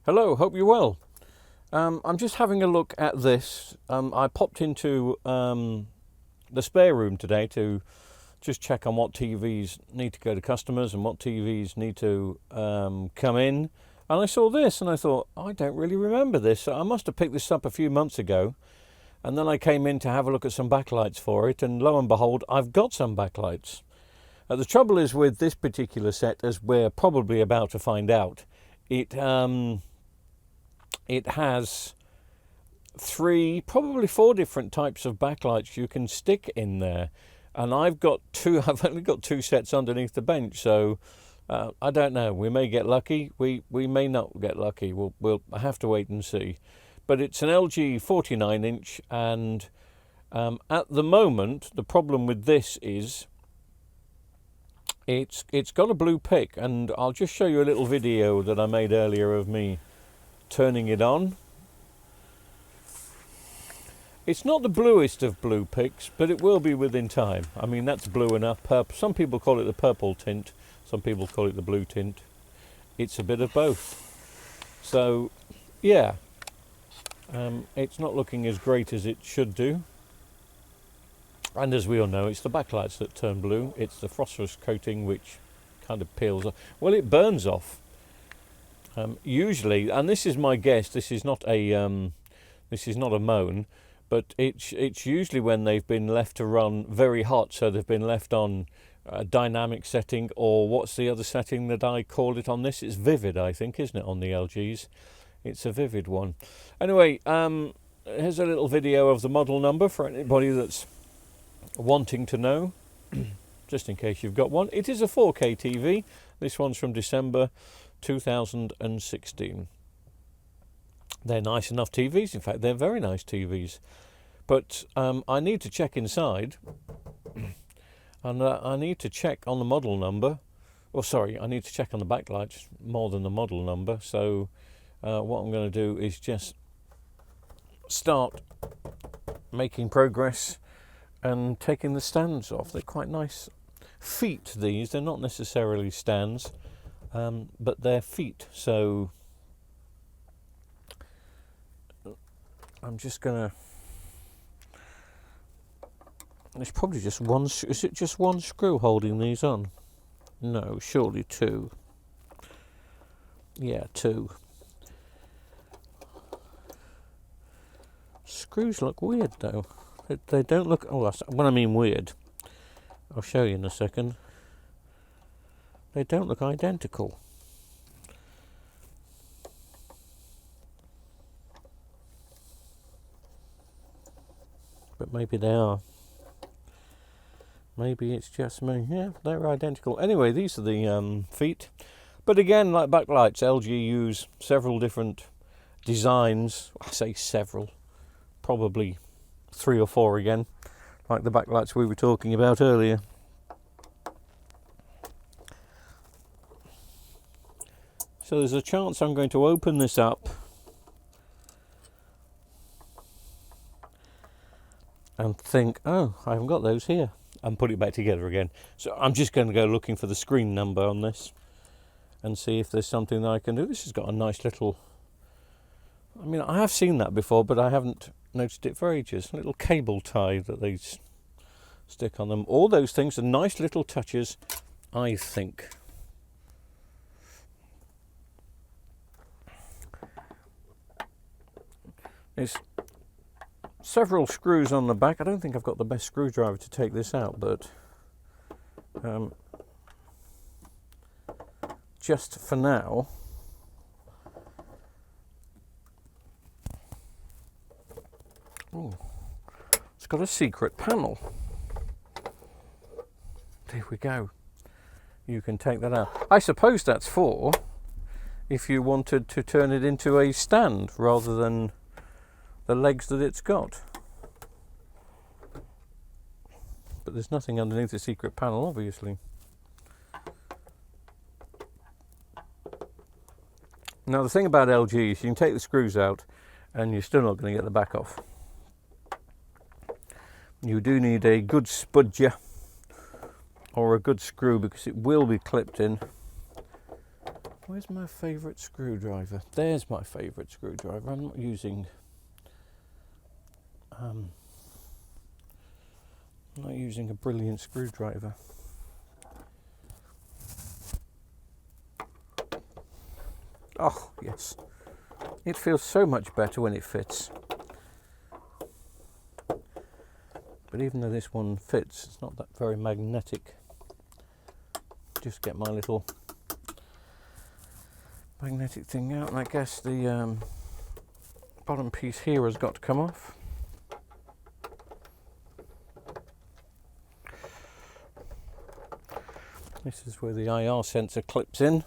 Hello, hope you're well. I'm just having a look at this. I popped into the spare room today to just check on what TVs need to go to customers and what TVs need to come in. And I saw this and I thought, I don't really remember this. So I must have picked this up a few months ago. And then I came in to have a look at some backlights for it. And lo and behold, I've got some backlights. The trouble is with this particular set, as we're probably about to find out, it has 3, probably 4 different types of backlights you can stick in there, and I've got 2. I've only got 2 sets underneath the bench, so I don't know. We may get lucky. We may not get lucky. We'll have to wait and see. But it's an LG49-inch, and at the moment, the problem with this is it's got a blue pick, and I'll just show you a little video that I made earlier of me turning it on. It's not the bluest of blue picks, but it will be within time. I mean, that's blue enough. Purple. Some people call it the purple tint, some people call it the blue tint. It's a bit of both. So yeah, it's not looking as great as it should do, and as we all know, it's the backlights that turn blue. It's the phosphorus coating which kind of peels off. Well, it burns off. Usually, and this is my guess, this is not a moan, but it's usually when they've been left to run very hot, so they've been left on a dynamic setting, or what's the other setting that I called it on this? It's vivid, I think, isn't it, on the LGs? It's a vivid one. Anyway, here's a little video of the model number for anybody that's wanting to know, just in case you've got one. It is a 4K TV. This one's from December 2016. They're nice enough TVs. In fact, they're very nice TVs. But I need to check inside, and I need to check on the model number. Well, sorry, I need to check on the backlights more than the model number. So what I'm going to do is just start making progress and taking the stands off. They're quite nice feet, these. They're not necessarily stands. But they're feet, so I'm just gonna. There's probably just one. Is it just one screw holding these on? No, surely 2. Yeah, 2. Screws look weird though. They don't look. Oh, when I mean weird, I'll show you in a second. They don't look identical. But maybe they are. Maybe it's just me. Yeah, they're identical. Anyway, these are the feet. But again, like backlights, LG use several different designs. I say several. Probably 3 or 4 again. Like the backlights we were talking about earlier. So there's a chance I'm going to open this up and think, oh, I haven't got those here, and put it back together again. So I'm just going to go looking for the screen number on this and see if there's something that I can do. This has got a nice little, I mean, I have seen that before, but I haven't noticed it for ages. A little cable tie that they stick on them. All those things are nice little touches, I think. There's several screws on the back. I don't think I've got the best screwdriver to take this out, but just for now, it's got a secret panel. There we go. You can take that out. I suppose that's for if you wanted to turn it into a stand rather than the legs that it's got. But there's nothing underneath the secret panel, obviously. Now the thing about LG is you can take the screws out and you're still not going to get the back off. You do need a good spudger or a good screw because it will be clipped in. Where's my favourite screwdriver? There's my favourite screwdriver. I'm not using a brilliant screwdriver. Oh yes, it feels so much better when it fits. But even though this one fits, it's not that very magnetic. Just get my little magnetic thing out, and I guess the bottom piece here has got to come off. This is where the IR sensor clips in.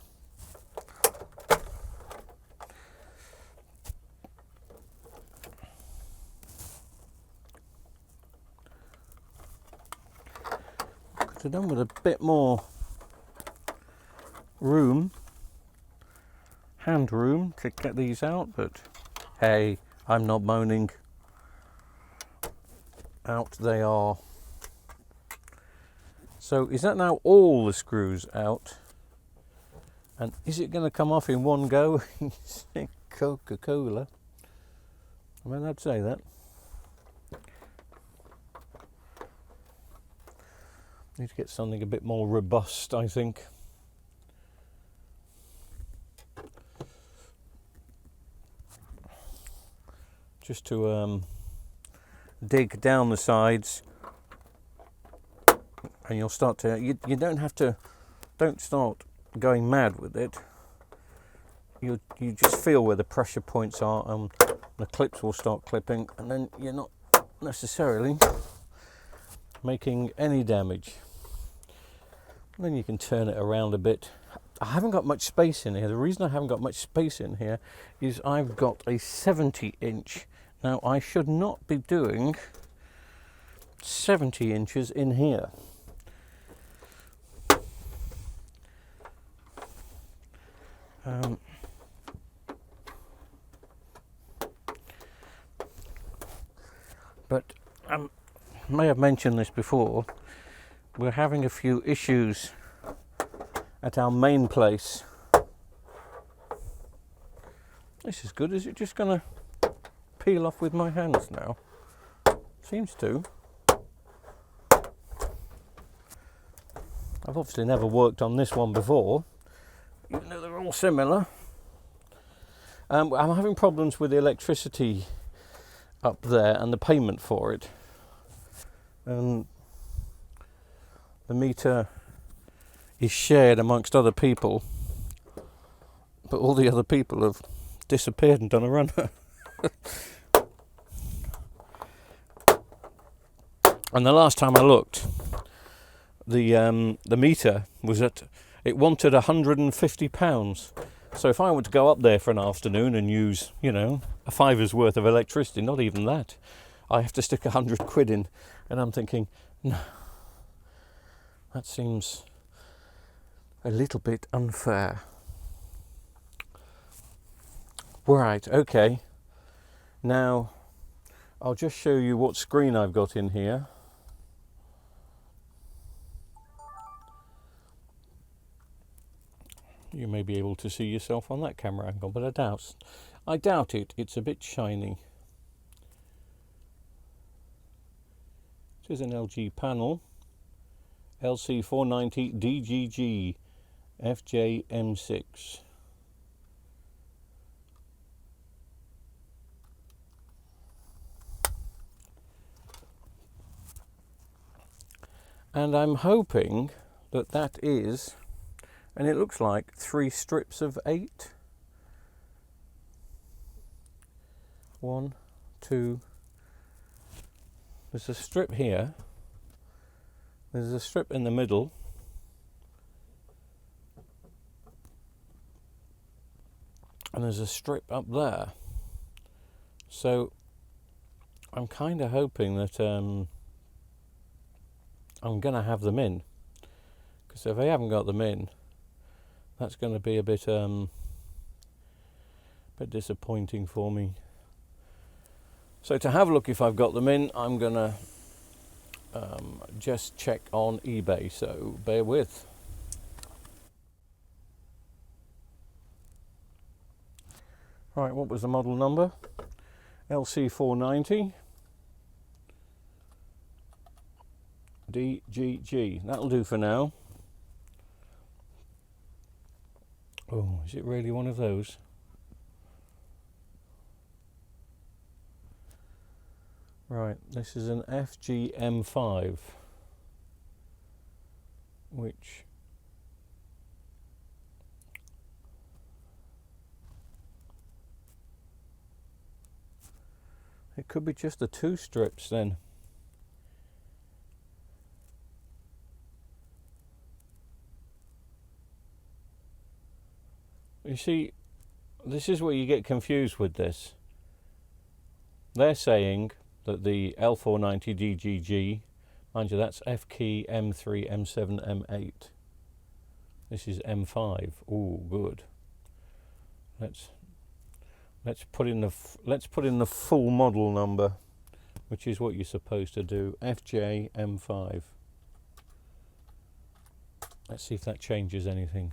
Could have done with a bit more room, hand room to get these out, but hey, I'm not moaning. Out they are. So is that now all the screws out? And is it going to come off in one go? Coca-Cola. I mean, I'd say that. Need to get something a bit more robust, I think. Just to dig down the sides, and you'll start to. You don't have to. Don't start going mad with it. You just feel where the pressure points are, and the clips will start clipping, and then you're not necessarily making any damage. And then you can turn it around a bit. I haven't got much space in here. The reason I haven't got much space in here is I've got a 70-inch. Now I should not be doing 70 inches in here. But I may have mentioned this before. We're having a few issues at our main place. This is good. Is it just going to peel off with my hands now? Seems to. I've obviously never worked on this one before, even though they're all similar. I'm having problems with the electricity up there and the payment for it. The meter is shared amongst other people, but all the other people have disappeared and done a runner. And the last time I looked, the meter was it wanted £150. So if I were to go up there for an afternoon and use, a £5's worth of electricity, not even that, I have to stick £100 in, and I'm thinking, no, that seems a little bit unfair. Right, okay. Now, I'll just show you what screen I've got in here. You may be able to see yourself on that camera angle, but I doubt it. It's a bit shiny. It is an LG panel, LC49UH650V FJM6. And I'm hoping that is, and it looks like 3 strips of 8. 1, 2. There's a strip here. There's a strip in the middle. And there's a strip up there. So I'm kind of hoping that I'm going to have them in. Because if I haven't got them in, that's going to be a bit bit disappointing for me. So to have a look if I've got them in, I'm gonna just check on eBay, so bear with. Right, what was the model number? LC490 DGG. That'll do for now. Oh, is it really one of those? Right, this is an FGM5, which it could be just the 2 strips then. You see, this is where you get confused with this. They're saying that the L490 DGG, mind you, that's F key M3, M7, M8. This is M5. Oh, good. Let's put in the full model number, which is what you're supposed to do. FJ M5. Let's see if that changes anything.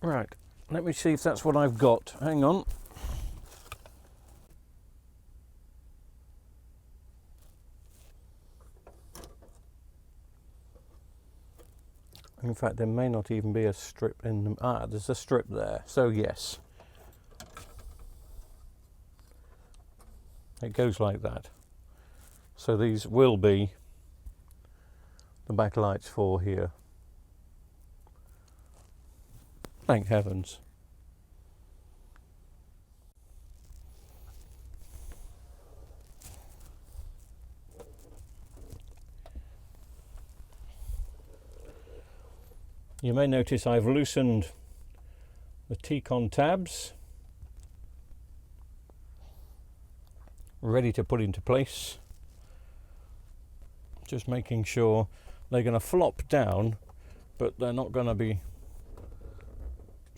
Right, let me see if that's what I've got. Hang on. In fact, there may not even be a strip in them. Ah, there's a strip there. So yes, it goes like that. So these will be the backlights for here. Thank heavens. You may notice I've loosened the T-con tabs, ready to put into place. Just making sure they're going to flop down, but they're not going to be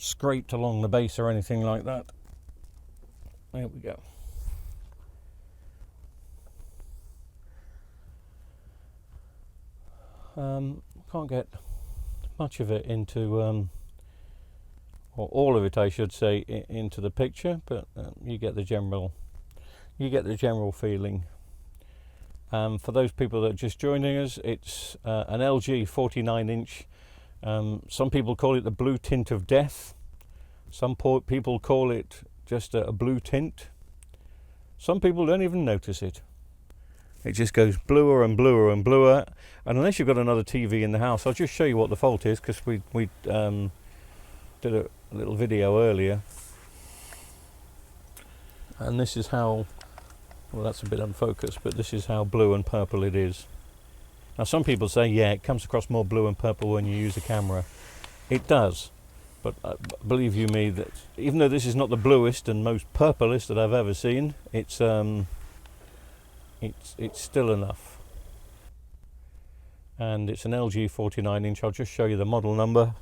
scraped along the base or anything like that. There we go. Can't get much of it into, or all of it I should say, into the picture, but you get the general feeling. For those people that are just joining us, it's an LG 49-inch. Some people call it the blue tint of death. Some people call it just a blue tint. Some people don't even notice it. It just goes bluer and bluer and bluer. And unless you've got another TV in the house, I'll just show you what the fault is, because we did a little video earlier. And this is how, well, that's a bit unfocused, but this is how blue and purple it is. Now some people say, yeah, it comes across more blue and purple when you use a camera. It does, but believe you me that even though this is not the bluest and most purplest that I've ever seen, it's still enough. And it's an LG 49-inch. I'll just show you the model number.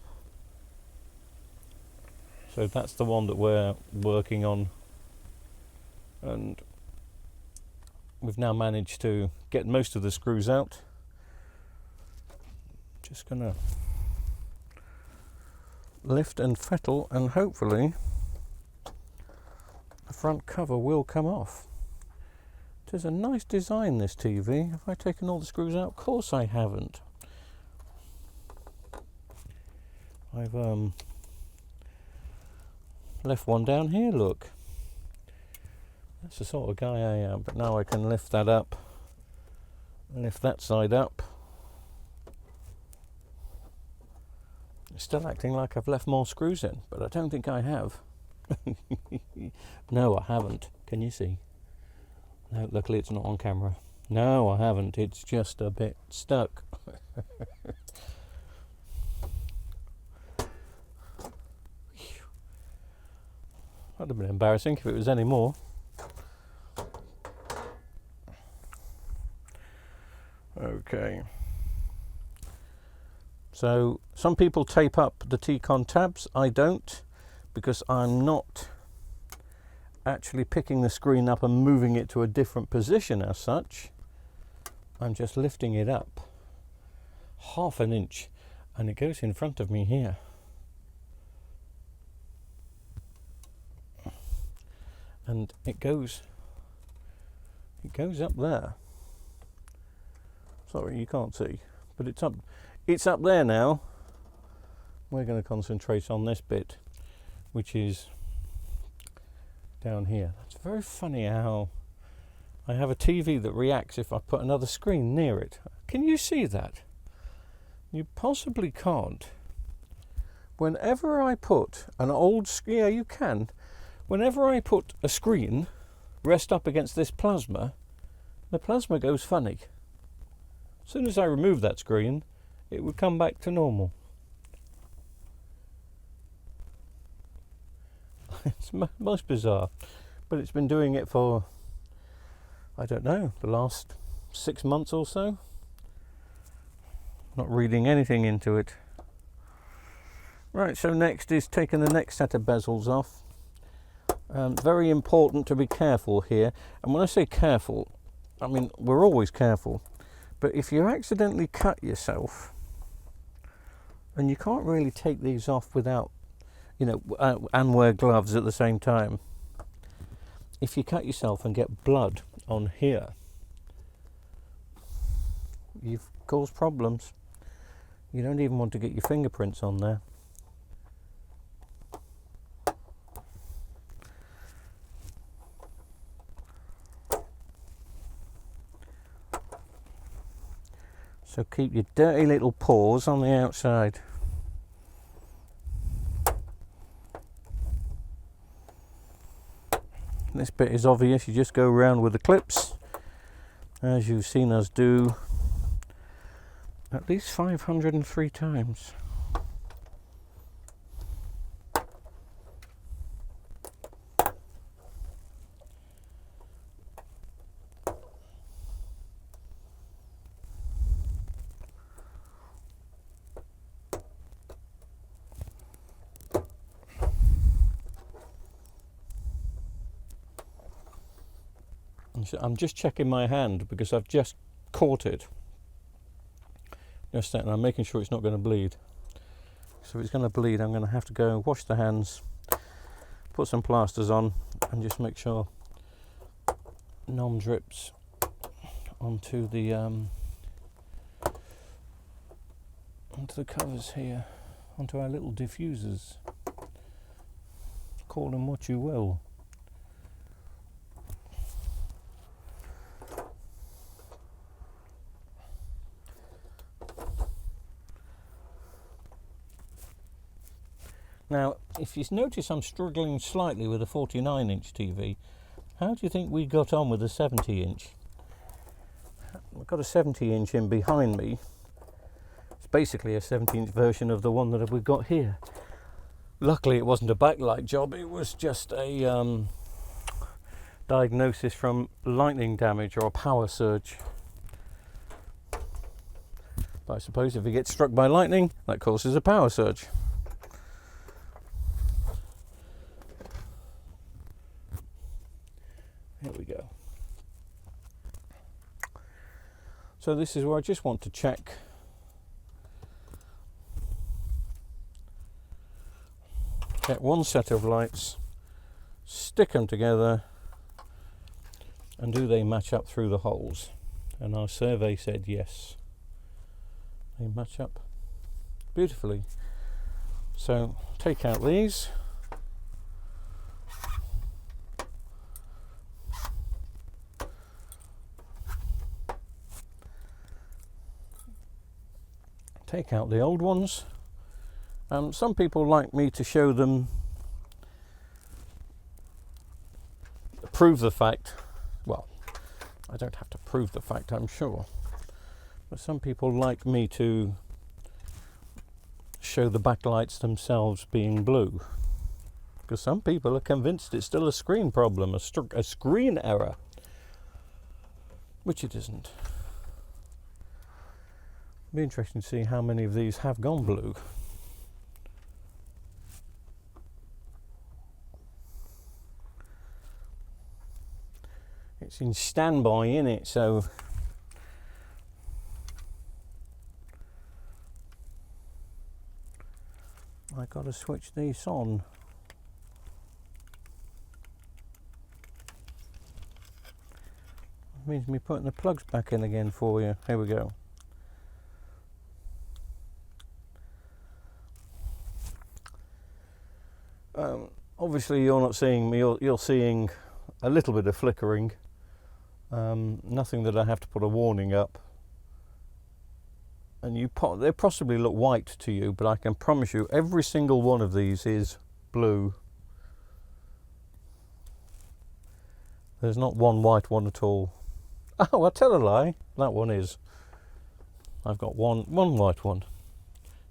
So that's the one that we're working on, and we've now managed to get most of the screws out. Just gonna lift and fettle, and hopefully the front cover will come off. It is a nice design, this TV. Have I taken all the screws out? Of course I haven't. I've left one down here, look. That's the sort of guy I am, but now I can lift that up, lift that side up. It's still acting like I've left more screws in, but I don't think I have. No, I haven't. Can you see? No, luckily it's not on camera. No, I haven't. It's just a bit stuck. That'd have been embarrassing if it was any more. Okay. So some people tape up the T-con tabs. I don't, because I'm not actually picking the screen up and moving it to a different position as such. I'm just lifting it up half an inch and it goes in front of me here. And it goes up there. Sorry, you can't see, but it's up there now. We're going to concentrate on this bit, which is down here. It's very funny how I have a TV that reacts if I put another screen near it. Can you see that? You possibly can't. Whenever I put an yeah, you can. Whenever I put a screen rest up against this plasma, the plasma goes funny. As soon as I remove that screen, it would come back to normal. It's most bizarre, but it's been doing it for, I don't know, the last 6 months or so. Not reading anything into it. Right, so next is taking the next set of bezels off. Very important to be careful here, and when I say careful, I mean we're always careful, but if you accidentally cut yourself, and you can't really take these off without, you know, and wear gloves at the same time. If you cut yourself and get blood on here, you've caused problems. You don't even want to get your fingerprints on there. So keep your dirty little paws on the outside. This bit is obvious, you just go around with the clips, as you've seen us do at least 503 times. I'm just checking my hand because I've just caught it. Just and I'm making sure it's not going to bleed. So if it's going to bleed, I'm going to have to go and wash the hands, put some plasters on, and just make sure none drips onto the covers here, onto our little diffusers. Call them what you will. Now, if you notice I'm struggling slightly with a 49-inch TV, how do you think we got on with a 70-inch? I've got a 70-inch in behind me. It's basically a 70-inch version of the one that we've got here. Luckily, it wasn't a backlight job, it was just a diagnosis from lightning damage or a power surge. But I suppose if it gets struck by lightning, that causes a power surge. Here we go. So this is where I just want to check get one set of lights, stick them together, and do they match up through the holes? And our survey said yes, they match up beautifully. So take out these. Take out the old ones. Some people like me to show them, prove the fact. Well, I don't have to prove the fact, I'm sure. But some people like me to show the backlights themselves being blue. because some people are convinced it's still a screen problem, a screen error, which it isn't. It'll be interesting to see how many of these have gone blue. It's in standby, innit? So I got to switch these on. Means me putting the plugs back in again for you. Here we go. Obviously you're not seeing me, you're seeing a little bit of flickering. Nothing that I have to put a warning up. And they possibly look white to you, but I can promise you every single one of these is blue. There's not one white one at all. Oh, I tell a lie. That one is. I've got one white one.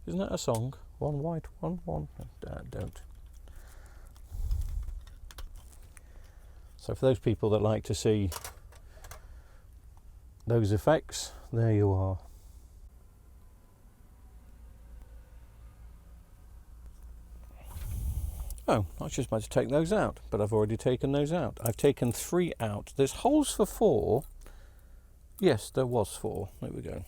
Isn't that a song? One white one. Don't. So for those people that like to see those effects, there you are. Oh, I was just about to take those out, but I've already taken those out. I've taken 3 out. There's holes for 4. Yes, there was 4. There we go.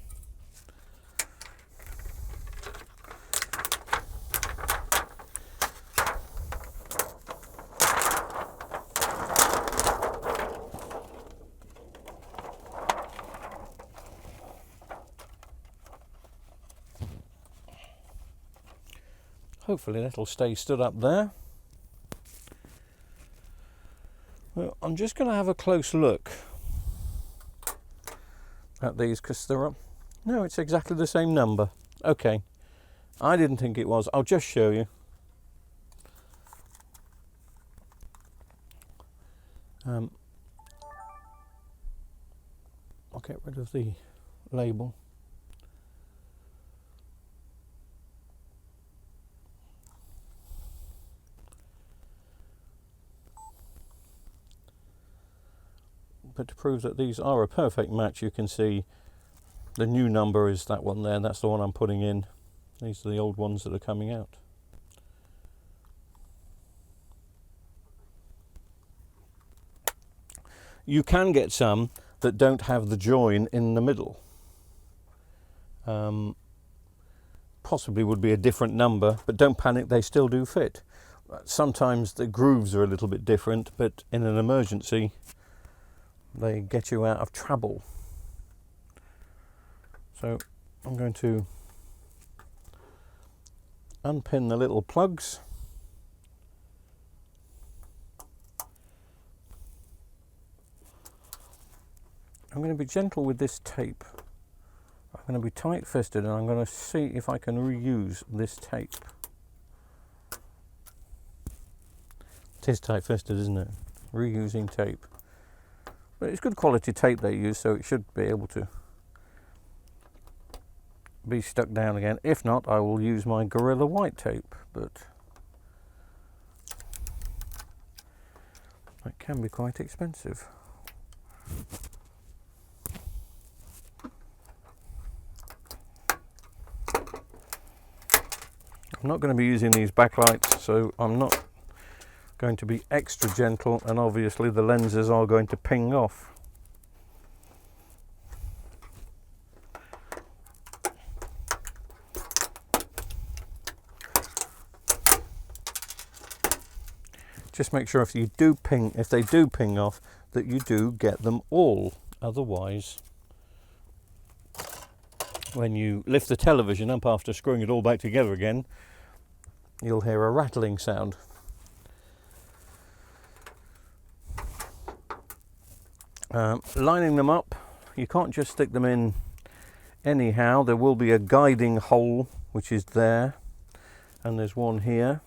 Hopefully that'll stay stood up there. Well, I'm just going to have a close look at these because they're up. No, it's exactly the same number. Okay, I didn't think it was. I'll just show you. I'll get rid of the label. But to prove that these are a perfect match, you can see the new number is that one there. That's the one I'm putting in. These are the old ones that are coming out. You can get some that don't have the join in the middle. Possibly would be a different number, but don't panic, they still do fit. Sometimes the grooves are a little bit different, but in an emergency they get you out of trouble. So I'm going to unpin the little plugs. I'm going to be gentle with this tape. I'm going to be tight-fisted, and I'm going to see if I can reuse this tape. It is tight-fisted, isn't it? Reusing tape. But it's good quality tape they use, so it should be able to be stuck down again. If not, I will use my Gorilla White tape, but that can be quite expensive. I'm not going to be using these backlights, so I'm not going to be extra gentle, and obviously the lenses are going to ping off. Just make sure if they do ping off, that you do get them all. Otherwise, when you lift the television up after screwing it all back together again, you'll hear a rattling sound. Lining them up, you can't just stick them in anyhow. There will be a guiding hole which is there, and there's one here.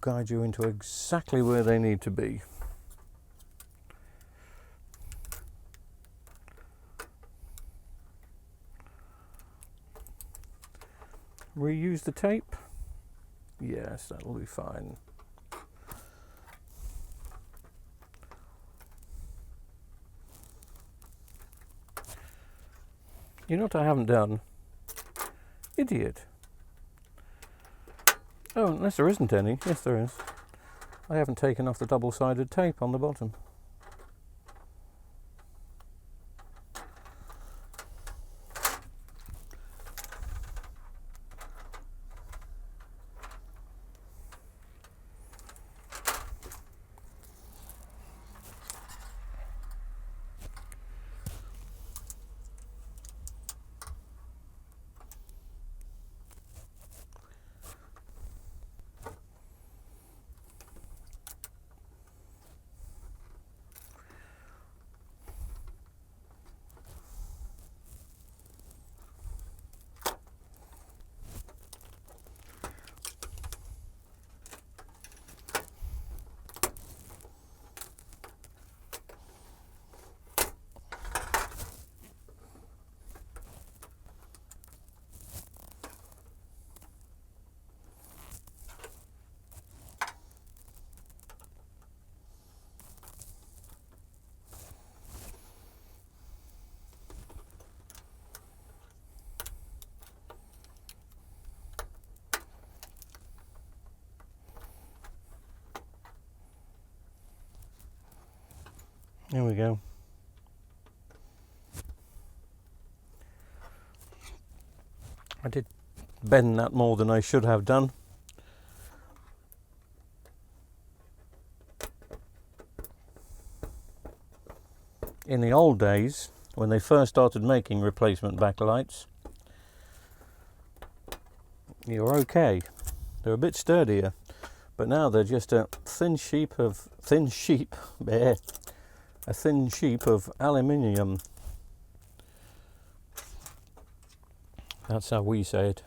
guide you into exactly where they need to be. Reuse the tape? Yes, that'll be fine. You know what I haven't done? Idiot. Oh, unless there isn't any. Yes, there is. I haven't taken off the double-sided tape on the bottom. There we go. I did bend that more than I should have done. In the old days, when they first started making replacement backlights, you're okay. They're a bit sturdier, but now they're just a thin sheet of aluminium. That's how we say it.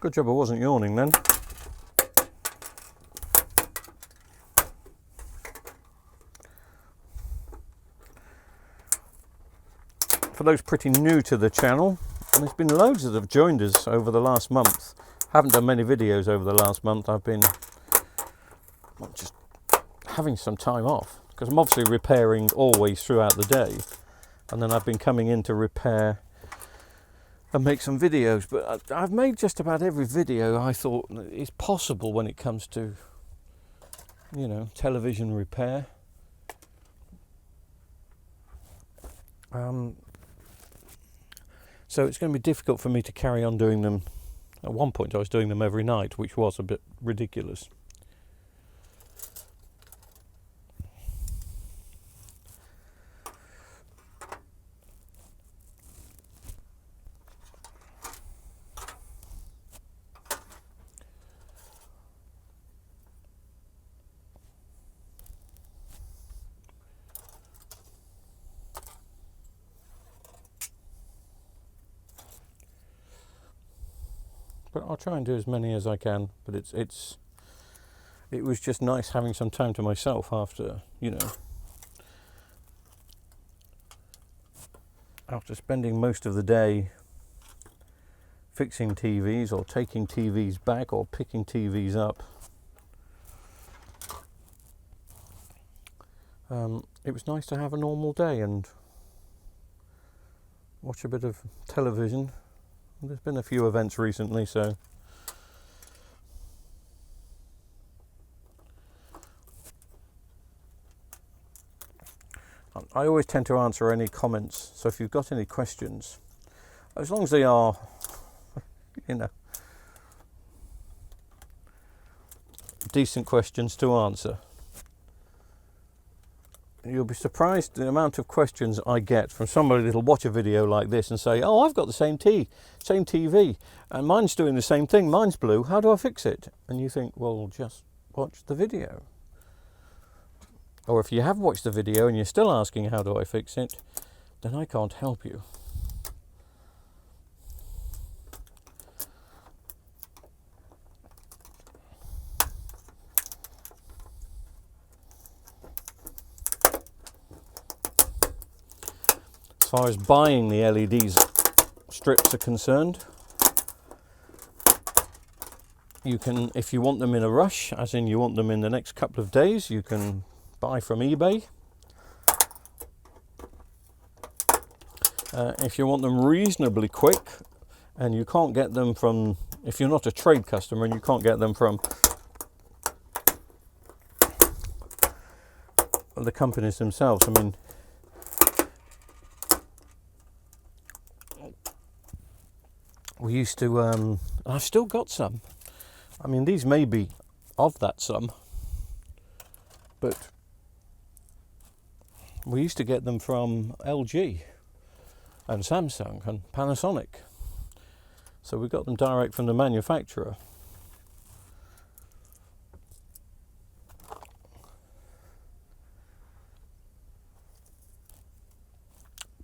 Good job I wasn't yawning then. For those pretty new to the channel, and there's been loads that have joined us over the last month. Haven't done many videos over the last month. I've been just having some time off because I'm obviously repairing always throughout the day, and then I've been coming in to repair and make some videos. But I've made just about every video I thought is possible when it comes to, you know, television repair. So it's going to be difficult for me to carry on doing them. At one point I was doing them every night, which was a bit ridiculous. But I'll try and do as many as I can. But it was just nice having some time to myself after, you know, after spending most of the day fixing TVs or taking TVs back or picking TVs up. It was nice to have a normal day and watch a bit of television. There's been a few events recently, so I always tend to answer any comments. So if you've got any questions, as long as they are, you know, decent questions to answer. You'll be surprised the amount of questions I get from somebody that'll watch a video like this and say, oh, I've got the same TV, and mine's doing the same thing, mine's blue, how do I fix it? And you think, well, just watch the video. Or if you have watched the video and you're still asking how do I fix it, then I can't help you. As far as buying the LEDs strips are concerned, you can, if you want them in a rush, as in you want them in the next couple of days, you can buy from eBay. If you want them reasonably quick, and you can't get them from, if you're not a trade customer and you can't get them from the companies themselves, I mean, we used to, I've still got some. I mean, these may be of that sum, but we used to get them from LG and Samsung and Panasonic. So we got them direct from the manufacturer.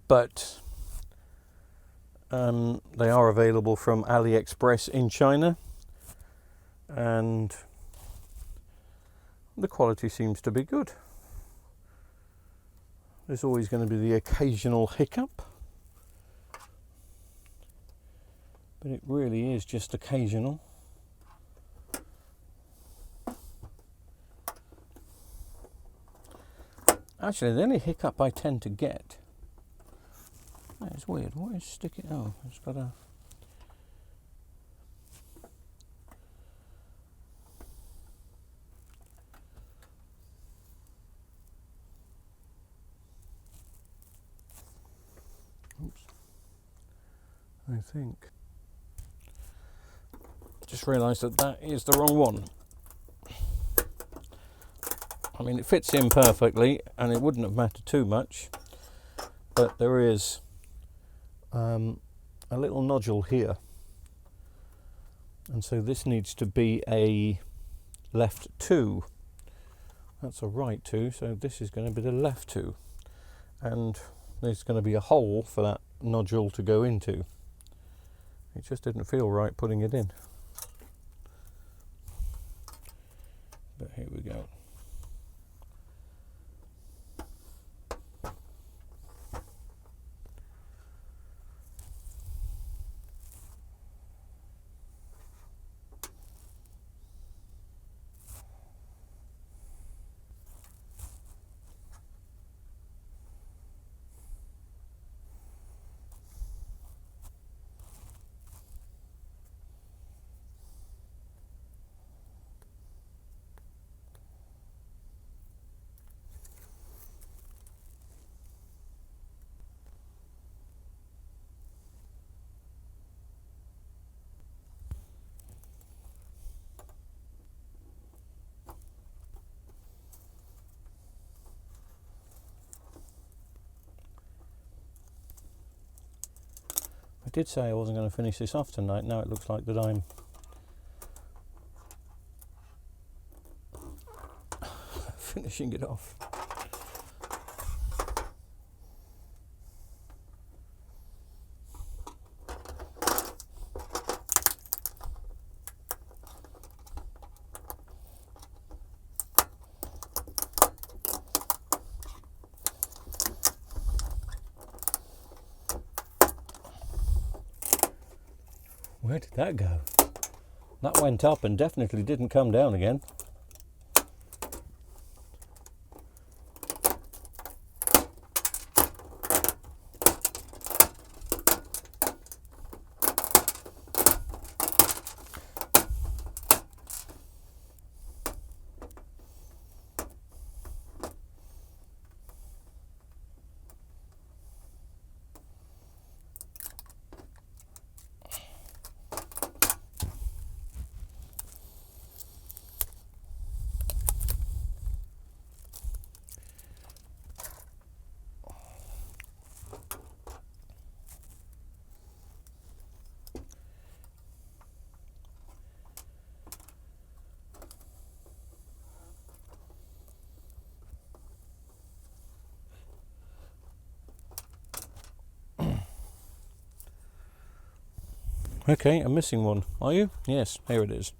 But they are available from AliExpress in China, and the quality seems to be good. There's always going to be the occasional hiccup, but it really is just occasional. Actually, the only hiccup I tend to get, it's weird, what is sticking, oh, it's got a, oops, I think, just realised that that is the wrong one. I mean, it fits in perfectly and it wouldn't have mattered too much, but there is a little nodule here, and so this needs to be a left 2. That's a right 2, so this is going to be the left 2, and there's going to be a hole for that nodule to go into. It just didn't feel right putting it in, but here we go. I did say I wasn't going to finish this off tonight. Now it looks like that I'm finishing it off. Where did that go? That went up and definitely didn't come down again. Okay, I'm missing one. Are you? Yes, here it is.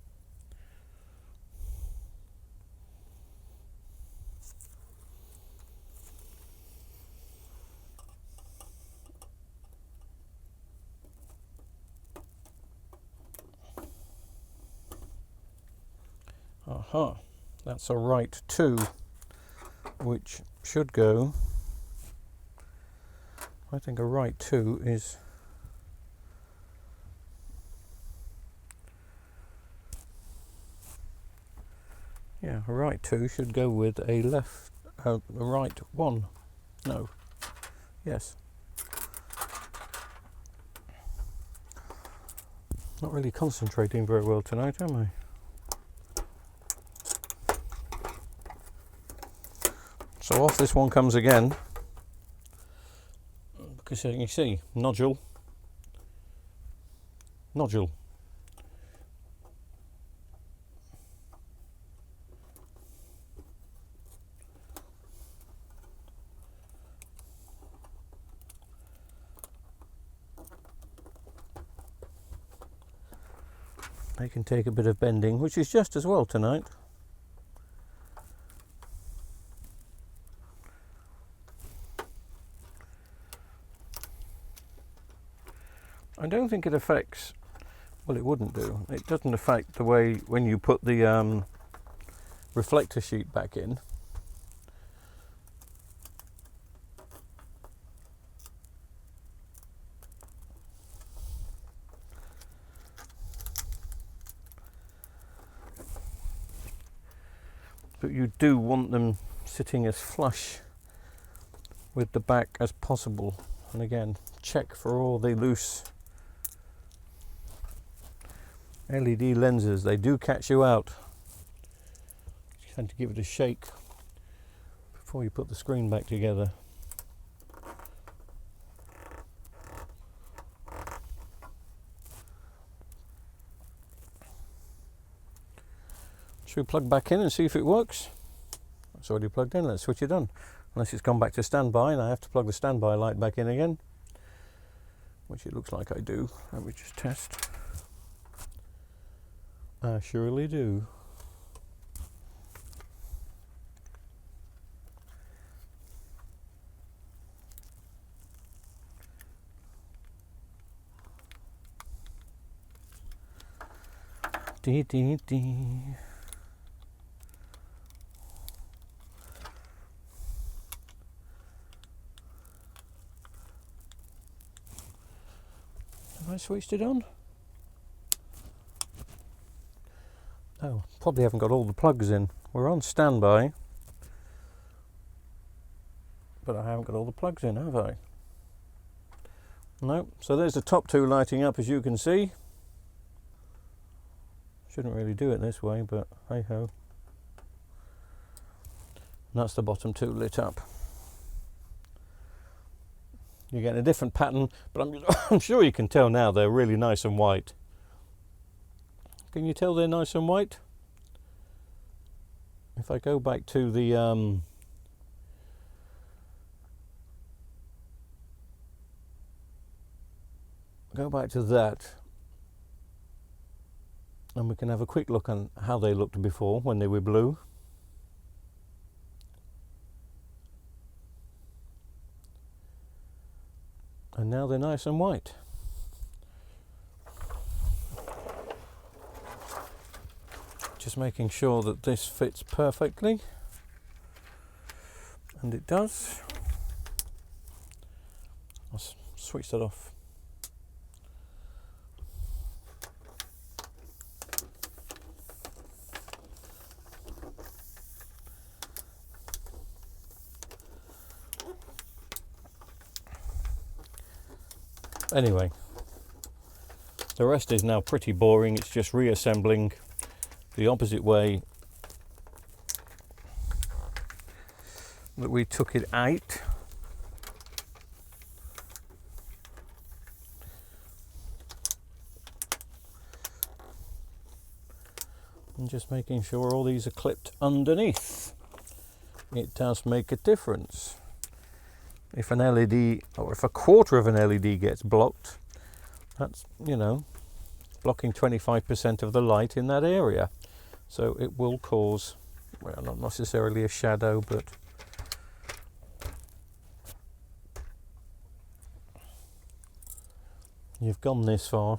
Aha, that's a right 2, which should go. I think a right 2 is. Yeah, a right 2 should go with a left, a right 1. No. Yes. Not really concentrating very well tonight, am I? So off this one comes again, because you can see, nodule, nodule. They can take a bit of bending, which is just as well tonight. I don't think it affects, well, it wouldn't do. It doesn't affect the way when you put the reflector sheet back in. But you do want them sitting as flush with the back as possible. And again, check for all the loose LED lenses. They do catch you out. You have to give it a shake before you put the screen back together. Should we plug back in and see if it works? It's already plugged in. Let's switch it on. Unless it's gone back to standby and I have to plug the standby light back in again, which it looks like I do. Let me just test. I surely do. Dee dee dee. Have I switched it on? Oh, probably haven't got all the plugs in. We're on standby, but I haven't got all the plugs in, have I? No. So there's the top two lighting up, as you can see. Shouldn't really do it this way, but hey ho. And that's the bottom two lit up. You're getting a different pattern, but I'm sure you can tell now they're really nice and white. Can you tell they're nice and white? If I go back to the go back to that, and we can have a quick look on how they looked before when they were blue. And now they're nice and white. Just making sure that this fits perfectly, and it does. I'll switch that off. Anyway, the rest is now pretty boring. It's just reassembling the opposite way that we took it out. And just making sure all these are clipped underneath. It does make a difference. If an LED, or if a quarter of an LED gets blocked, that's, you know, blocking 25% of the light in that area. So it will cause, well, not necessarily a shadow, but you've gone this far.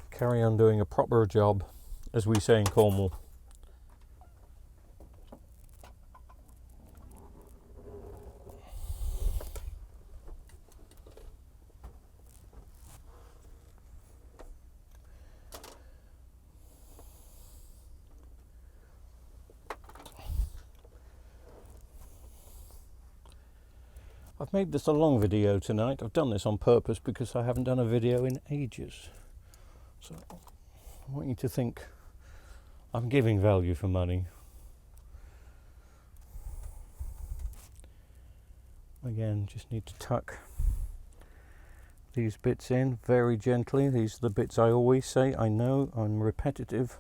Carry on doing a proper job, as we say in Cornwall. I've made this a long video tonight. I've done this on purpose because I haven't done a video in ages. So I want you to think I'm giving value for money. Again, just need to tuck these bits in very gently. These are the bits I always say. I know I'm repetitive,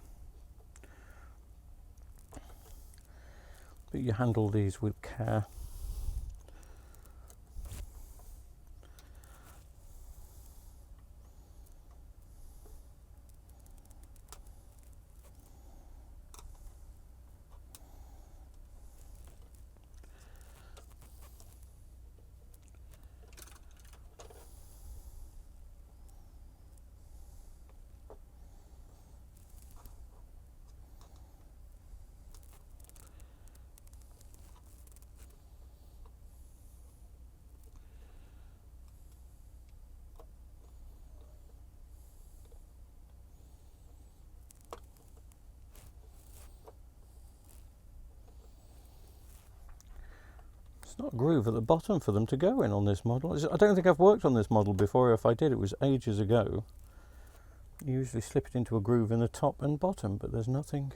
but you handle these with care. It's not a groove at the bottom for them to go in on this model. I don't think I've worked on this model before. If I did, it was ages ago. You usually slip it into a groove in the top and bottom, but there's nothing.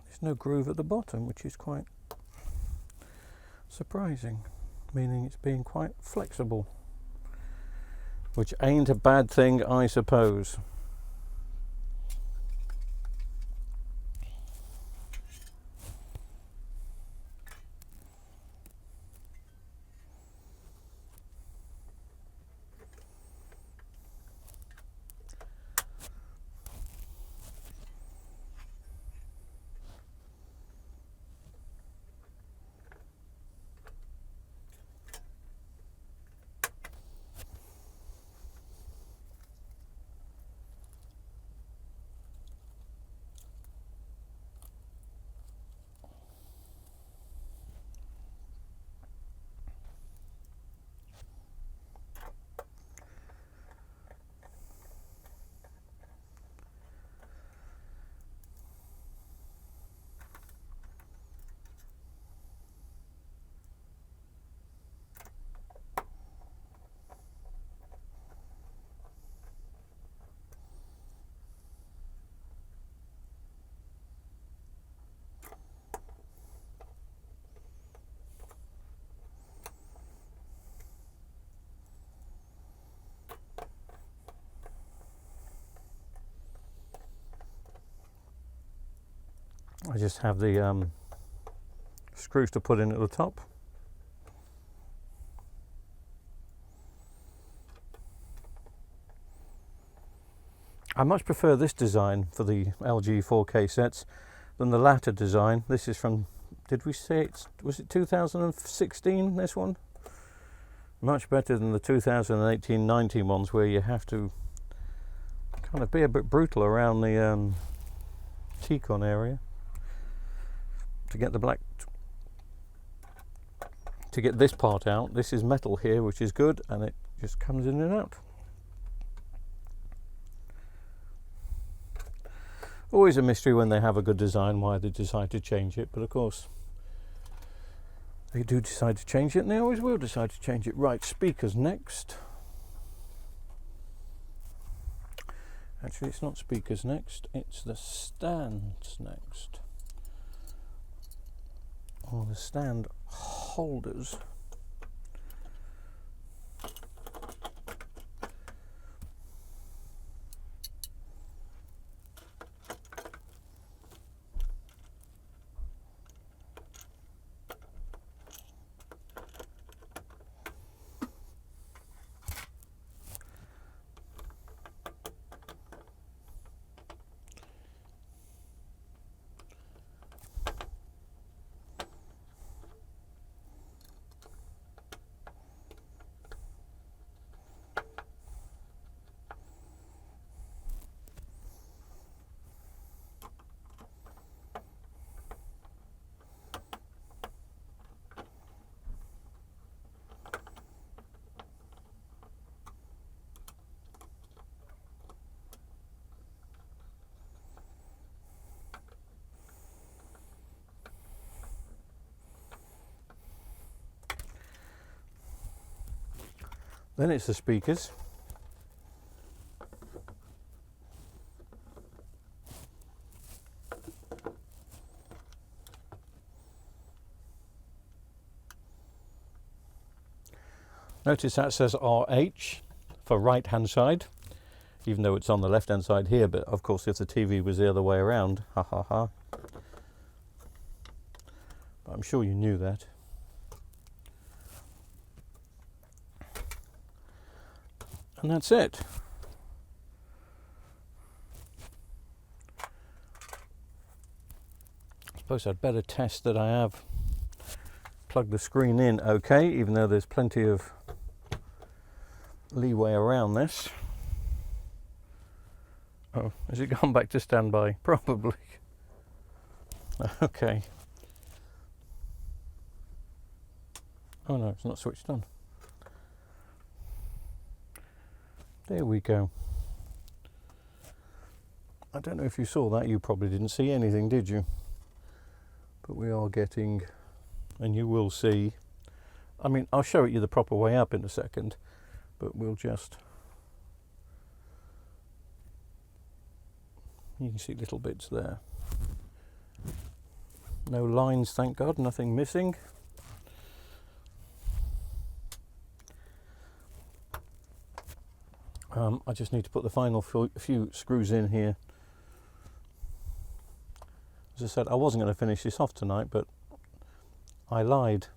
There's no groove at the bottom, which is quite surprising, meaning it's being quite flexible, which ain't a bad thing, I suppose. I just have the screws to put in at the top. I much prefer this design for the LG 4K sets than the latter design. This is from, did we say was it 2016, this one? Much better than the 2018-19 ones, where you have to kind of be a bit brutal around the T-con area to get the black, to get this part out. This is metal here, which is good, and it just comes in and out. Always a mystery when they have a good design why they decide to change it, but of course they do decide to change it, and they always will decide to change it. Right, speakers next. Actually, it's not speakers next, it's the stands next. Or the stand holders. Then it's the speakers. Notice that says RH for right hand side, even though it's on the left hand side here, but of course if the TV was the other way around, ha ha ha. But I'm sure you knew that. And that's it. I suppose I'd better test that I have plugged the screen in okay, even though there's plenty of leeway around this. Oh, has it gone back to standby? Probably. Okay. Oh no, it's not switched on. There we go. I don't know if you saw that. You probably didn't see anything, did you? But we are getting, and you will see, I mean, I'll show it you the proper way up in a second, but we'll just, you can see little bits there. No lines, thank God, nothing missing. I just need to put the final few screws in here. As I said, I wasn't going to finish this off tonight, but I lied.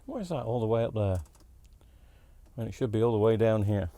Why is that all the way up there? And it should be all the way down here.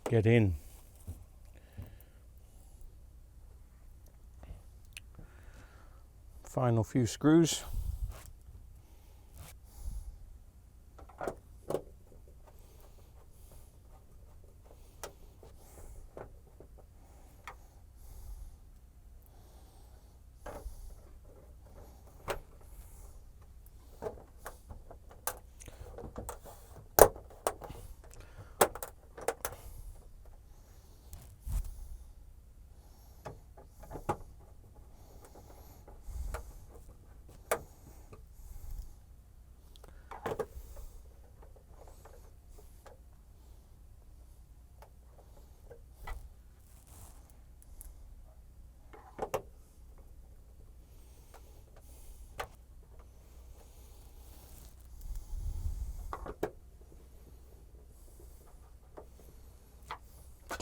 Get in. Final few screws.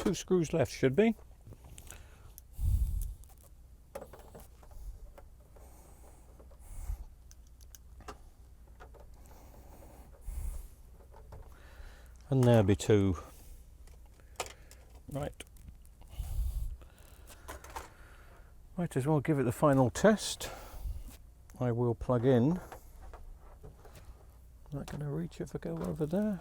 Two screws left should be. And there be two. Right. might as well give it the final test. I will plug in. Am I going to reach if I go over there?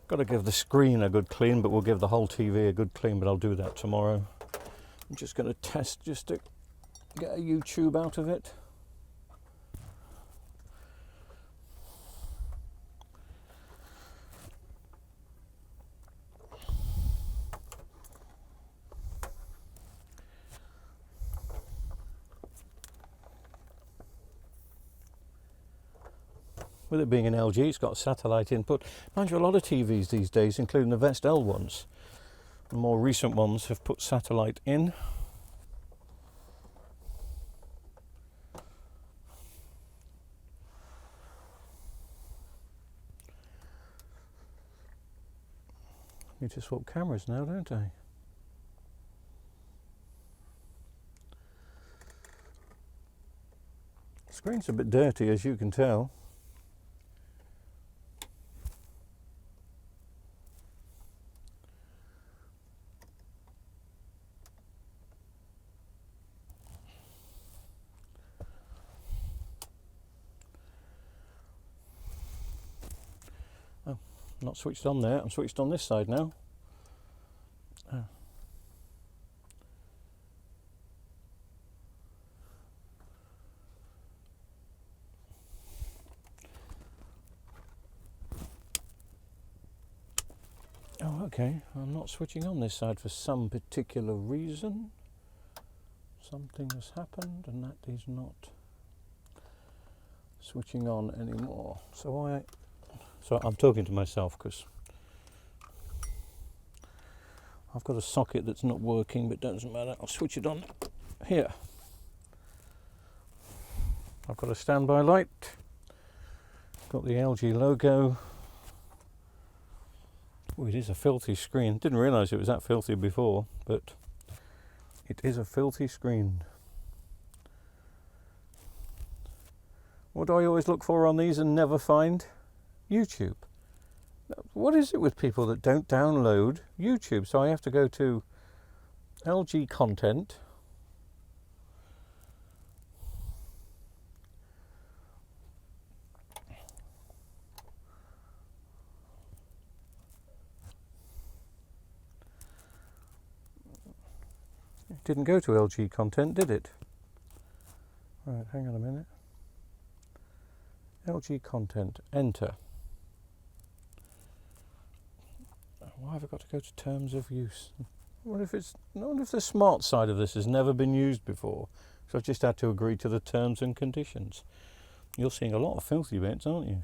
Got to give the screen a good clean, but we'll give the whole TV a good clean, but I'll do that tomorrow. I'm just going to test just to get a YouTube out of it. With it being an LG, it's got satellite input. Mind you, a lot of TVs these days, including the Vestel ones, the more recent ones, have put satellite in. Need to swap cameras now, don't I? The screen's a bit dirty, as you can tell. Not switched on there, I'm switched on this side now. Oh. Oh, okay, I'm not switching on this side for some particular reason. Something has happened and that is not switching on anymore. So I'm talking to myself because I've got a socket that's not working, but it doesn't matter. I'll switch it on here. I've got a standby light, got the LG logo. Oh, it is a filthy screen. Didn't realise it was that filthy before, but it is a filthy screen. What do I always look for on these and never find? YouTube. What is it with people that don't download YouTube? So I have to go to LG content. It didn't go to LG content, did it? Right, hang on a minute. LG content, enter. Why have I got to go to terms of use? I wonder if the smart side of this has never been used before. So I've just had to agree to the terms and conditions. You're seeing a lot of filthy bits, aren't you?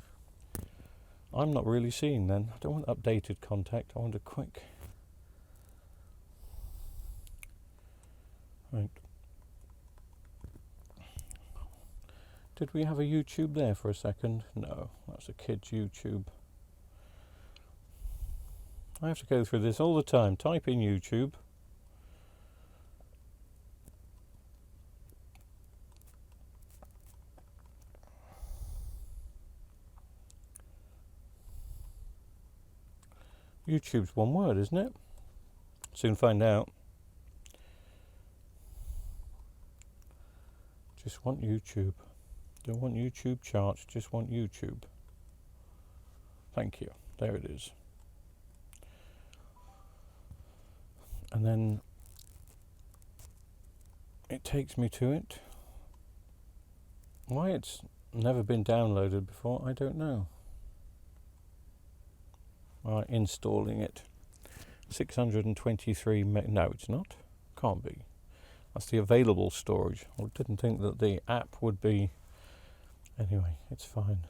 I'm not really seeing then. I don't want updated contact, I want a quick. Right. Did we have a YouTube there for a second? No, that's a kid's YouTube. I have to go through this all the time. Type in YouTube. YouTube's one word, isn't it? Soon find out. Just want YouTube. Don't want YouTube charts, just want YouTube. Thank you. There it is. And then it takes me to it. Why it's never been downloaded before, I don't know. Right, installing it. 623 meg. No, it's not. Can't be. That's the available storage. I didn't think that the app would be. Anyway, it's fine.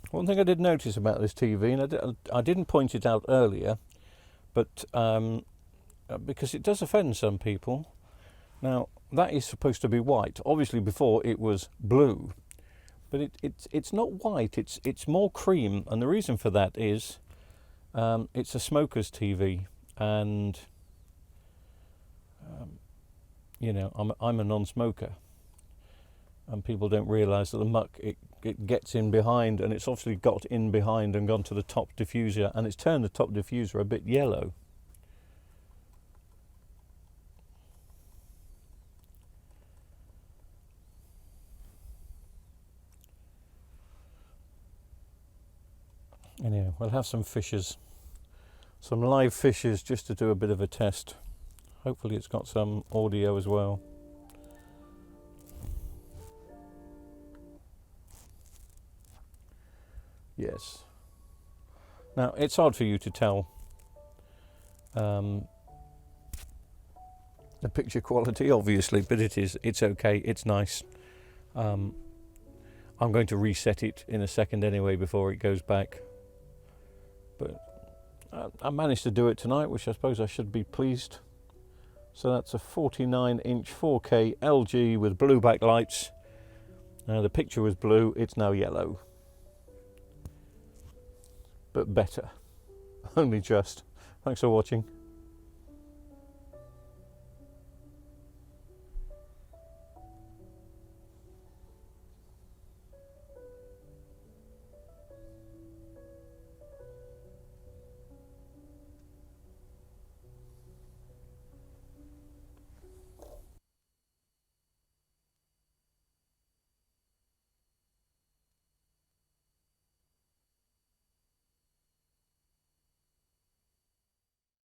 One thing I did notice about this TV, and I didn't point it out earlier, but because it does offend some people. Now, that is supposed to be white. Obviously, before it was blue, but it's not white. It's more cream, and the reason for that is it's a smoker's TV, and you know, I'm a non-smoker, and people don't realise that the muck it it gets in behind, and it's obviously got in behind and gone to the top diffuser, and it's turned the top diffuser a bit yellow. Anyway, we'll have some fissures, some live fissures, just to do a bit of a test. Hopefully it's got some audio as well. Yes. Now, it's hard for you to tell the picture quality, obviously, but it's okay, it's nice. I'm going to reset it in a second anyway before it goes back. But I managed to do it tonight, which I suppose I should be pleased. So that's a 49-inch 4K LG with blue backlights. The picture was blue, it's now yellow. But better. Only just. Thanks for watching.